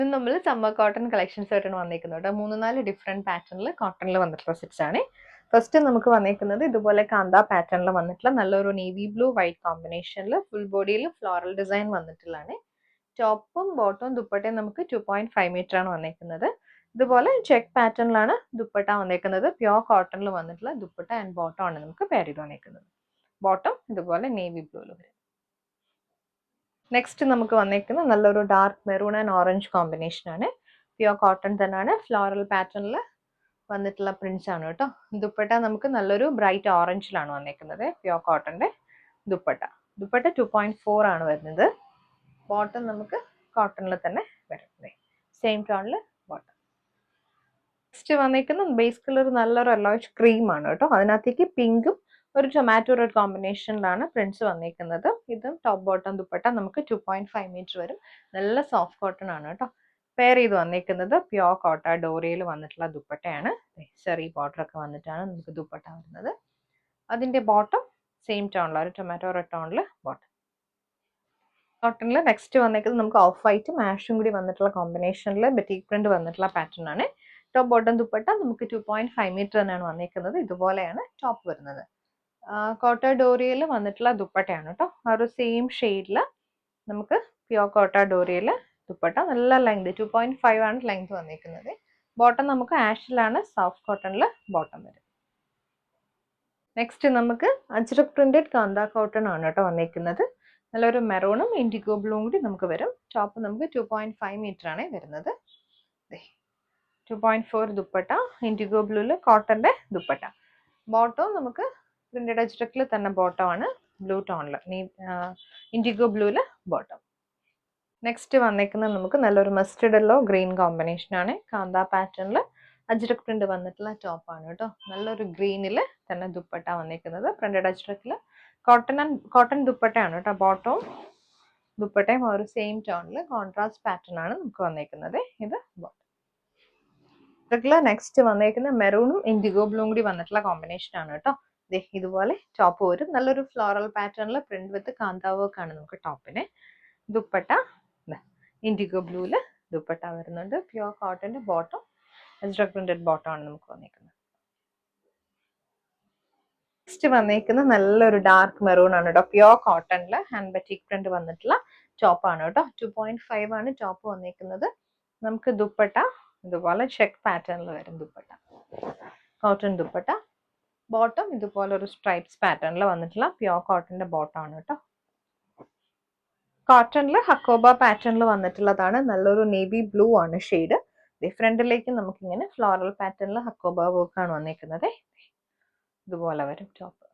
ഇത് നമ്മൾ summer cotton collections ആയിട്ടാണ് വന്നേക്കുന്നത്. 3-4 ഡിഫറെന്റ് പാറ്റേണിൽ കോട്ടണിൽ വന്നിട്ടുള്ള സെറ്റ്സ് ആണ്. ഫസ്റ്റ് നമുക്ക് വന്നേക്കുന്നത് ഇതുപോലെ കാന്ത പാറ്റേണിൽ വന്നിട്ടുള്ള നല്ലൊരു നേവി ബ്ലൂ വൈറ്റ് കോമ്പിനേഷനിൽ ഫുൾ ബോഡിയിൽ ഫ്ലോറൽ ഡിസൈൻ വന്നിട്ടുള്ളതാണ്. ടോപ്പും ബോട്ടവും ദുപ്പട്ടയും നമുക്ക് 2.5 മീറ്റർ ആണ് വന്നേക്കുന്നത്. ഇതുപോലെ ചെക്ക് പാറ്റേണിലാണ് ദുപ്പട്ട വന്നേക്കുന്നത്. പ്യോർ കോട്ടണിൽ വന്നിട്ടുള്ള ദുപ്പട്ട ആൻഡ് ബോട്ടം ആണ് നമുക്ക് പെയർ ചെയ്ത് വന്നേക്കുന്നത്. ബോട്ടം ഇതുപോലെ നേവി ബ്ലൂയിൽ വരും. നെക്സ്റ്റ് നമുക്ക് വന്നേക്കുന്നത് നല്ലൊരു dark maroon and orange combination ആണ്. പ്യോർ കോട്ടൺ തന്നെയാണ്. ഫ്ലോറൽ പാറ്റേണിൽ വന്നിട്ടുള്ള പ്രിന്റ്സ് ആണ് കേട്ടോ. ദുപ്പട്ട നമുക്ക് നല്ലൊരു ബ്രൈറ്റ് ഓറഞ്ചിലാണ് വന്നേക്കുന്നത്. പ്യോർ കോട്ടന്റെ ദുപ്പട്ട 2.4 ആണ് വരുന്നത്. ബോട്ടം നമുക്ക് കോട്ടണിൽ തന്നെ വരുന്നത്. സെയിം ടോണിൽ ബോട്ടം. നെക്സ്റ്റ് വന്നേക്കുന്ന ബേസ് കളർ നല്ലൊരു യെല്ലോയിഷ് ക്രീം ആണ് കേട്ടോ. അതിനകത്തേക്ക് പിങ്കും ഒരു ടൊമാറ്റോ റെഡ് കോമ്പിനേഷനിലാണ് പ്രിന്റ്സ് വന്നേക്കുന്നത്. ഇതും ടോപ്പ് ബോട്ടം ദുപ്പട്ട നമുക്ക് 2.5 മീറ്റർ വരും. നല്ല സോഫ്റ്റ് കോട്ടൺ ആണ് കേട്ടോ. പെയർ ചെയ്ത് വന്നേക്കുന്നത് പ്യോർ കോട്ട ഡോറിയയിൽ വന്നിട്ടുള്ള ദുപ്പട്ടയാണ്. ചെറിയ ബോർഡർ ഒക്കെ വന്നിട്ടാണ് നമുക്ക് ദുപ്പട്ട വരുന്നത്. അതിന്റെ ബോട്ടം സെയിം ടോണിൽ ഒരു ടൊമാറ്റോ റെഡ് ടോണിൽ ബോട്ടം. കോട്ടണിൽ നെക്സ്റ്റ് വന്നേക്കുന്നത് നമുക്ക് ഓഫ് വൈറ്റും ആഷും കൂടി വന്നിട്ടുള്ള കോമ്പിനേഷനിൽ ബെറ്റീക് പ്രിന്റ് വന്നിട്ടുള്ള പാറ്റേൺ ആണ്. ടോപ്പ് ബോട്ടം ദുപ്പട്ട നമുക്ക് 2.5 മീറ്റർ തന്നെയാണ് വന്നേക്കുന്നത്. ഇതുപോലെയാണ് ടോപ്പ് വരുന്നത്. കോട്ട ഡോറിയയിൽ വന്നിട്ടുള്ള ദുപ്പട്ടയാണ് കേട്ടോ. ആ ഒരു സെയിം ഷെയ്ഡിൽ നമുക്ക് പ്യോർ കോട്ട ഡോറിയയിൽ ദുപ്പട്ട നല്ല ലെങ്ത് 2.5 ആണ് ലെങ്ത് വന്നിരിക്കുന്നത്. ബോട്ടം നമുക്ക് ആഷിലാണ് സോഫ്റ്റ് കോട്ടണിൽ ബോട്ടം വരും. നെക്സ്റ്റ് നമുക്ക് അജ്രക് പ്രിന്റഡ് കാന്ത കോട്ടൺ ആണ് കേട്ടോ വന്നിരിക്കുന്നത്. നല്ലൊരു മെറൂണും ഇൻഡിഗോ ബ്ലൂവും കൂടി നമുക്ക് വരും. ടോപ്പ് നമുക്ക് 2.5 മീറ്റർ ആണ് വരുന്നത്. 2.4 ദുപ്പട്ട ഇൻഡിഗോ ബ്ലൂല് കോട്ടന്റെ ദുപ്പട്ട. ബോട്ടവും നമുക്ക് പ്രിന്റഡ് അജ്രക്കിൽ തന്നെ ബോട്ടം ആണ്. ബ്ലൂ ടോണിൽ ഇൻഡിഗോ ബ്ലൂല് ബോട്ടം. നെക്സ്റ്റ് വന്നേക്കുന്നത് നമുക്ക് നല്ലൊരു മസ്റ്റർഡ് യെല്ലോ ഗ്രീൻ കോമ്പിനേഷൻ ആണ്. കാന്ത പാറ്റേണിൽ അജ്രക് പ്രിന്റ് വന്നിട്ടുള്ള ടോപ്പ് ആണ് കേട്ടോ. നല്ലൊരു ഗ്രീനിൽ തന്നെ ദുപ്പട്ട വന്നേക്കുന്നത്. പ്രിന്റഡ് അജ്രക്കിൽ കോട്ടൺ ദുപ്പട്ടയാണ് കേട്ടോ. ബോട്ടവും ദുപ്പട്ടയും ഒരു സെയിം ടോണിൽ കോൺട്രാസ്റ്റ് പാറ്റേൺ ആണ് നമുക്ക് വന്നേക്കുന്നത്. ഇത് ബോട്ടം. നെക്സ്റ്റ് വന്നേക്കുന്ന മെറൂണും ഇൻഡിഗോ ബ്ലൂവും കൂടി വന്നിട്ടുള്ള കോമ്പിനേഷൻ ആണ് കേട്ടോ. ഇതുപോലെ ടോപ്പ് വരും. നല്ലൊരു ഫ്ലോറൽ പാറ്റേണിൽ പ്രിന്റ് വിത്ത് കാന്ത വർക്ക് ആണ് നമുക്ക് ടോപ്പിന്. ദുപ്പട്ട ഇൻഡിഗോ ബ്ലൂല് ദുപ്പട്ട വരുന്നുണ്ട്. പ്യോർ കോട്ടന്റെ ബോട്ടം അജ്രക് പ്രിന്റഡ് ബോട്ടം ആണ് നമുക്ക് വന്നേക്കുന്നത്. നെക്സ്റ്റ് വന്നേക്കുന്ന നല്ലൊരു ഡാർക്ക് മെറൂൺ ആണ് കേട്ടോ. പ്യോർ കോട്ടണില് ഹാൻഡ് ബറ്റിക് പ്രിന്റ് വന്നിട്ടുള്ള ടോപ്പ് ആണ് കേട്ടോ. 2.5 ആണ് ടോപ്പ് വന്നേക്കുന്നത്. നമുക്ക് ദുപ്പട്ട ഇതുപോലെ ചെക്ക് പാറ്റേണിൽ വരും ദുപ്പട്ട. കോട്ടൺ ദുപ്പട്ട. ബോട്ടം ഇതുപോലെ ഒരു സ്ട്രൈപ്സ് പാറ്റേണിൽ വന്നിട്ടുള്ള പ്യോർ കോട്ടന്റെ ബോട്ടം ആണ് കേട്ടോ. കോട്ടണിൽ ഹക്കോബ പാറ്റേണിൽ വന്നിട്ടുള്ളതാണ്. നല്ലൊരു നേവി ബ്ലൂ ആണ് ഷെയ്ഡ്. ഫ്രണ്ടിലേക്ക് നമുക്കിങ്ങനെ ഫ്ലോറൽ പാറ്റേണിൽ ഹക്കോബ വർക്ക് ആണ് വന്നേക്കുന്നത്. ഇതുപോലെ വരും ടോപ്പ്.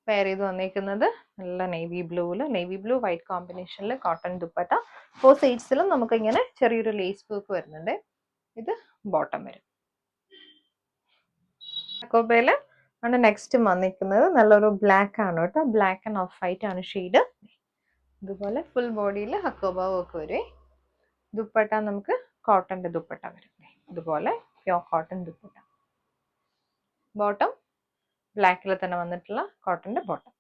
പെയർ ചെയ്ത് വന്നേക്കുന്നത് നല്ല നേവി ബ്ലൂ വൈറ്റ് കോമ്പിനേഷനിൽ കോട്ടൺ ദുപ്പട്ട. 4 സൈഡ്സിലും നമുക്ക് ഇങ്ങനെ ചെറിയൊരു ലേസ് വർക്ക് വരുന്നുണ്ട്. ഇത് ബോട്ടം വരും. ഹക്കോബയില് ആണ് നെക്സ്റ്റ് വന്നിരിക്കുന്നത്. നല്ലൊരു ബ്ലാക്ക് ആണ് കേട്ടോ. ബ്ലാക്ക് ആൻഡ് ഓഫ് വൈറ്റ് ആണ് ഷെയ്ഡ്. ഇതുപോലെ ഫുൾ ബോഡിയിൽ ഹക്കോബ വർക്ക് വരും. ദുപ്പട്ട നമുക്ക് കോട്ടന്റെ ദുപ്പട്ട വരും. ഇതുപോലെ പ്യോർ കോട്ടൺ ദുപ്പട്ട. ബോട്ടം ബ്ലാക്കിൽ തന്നെ വന്നിട്ടുള്ള കോട്ടന്റെ ബോട്ടം.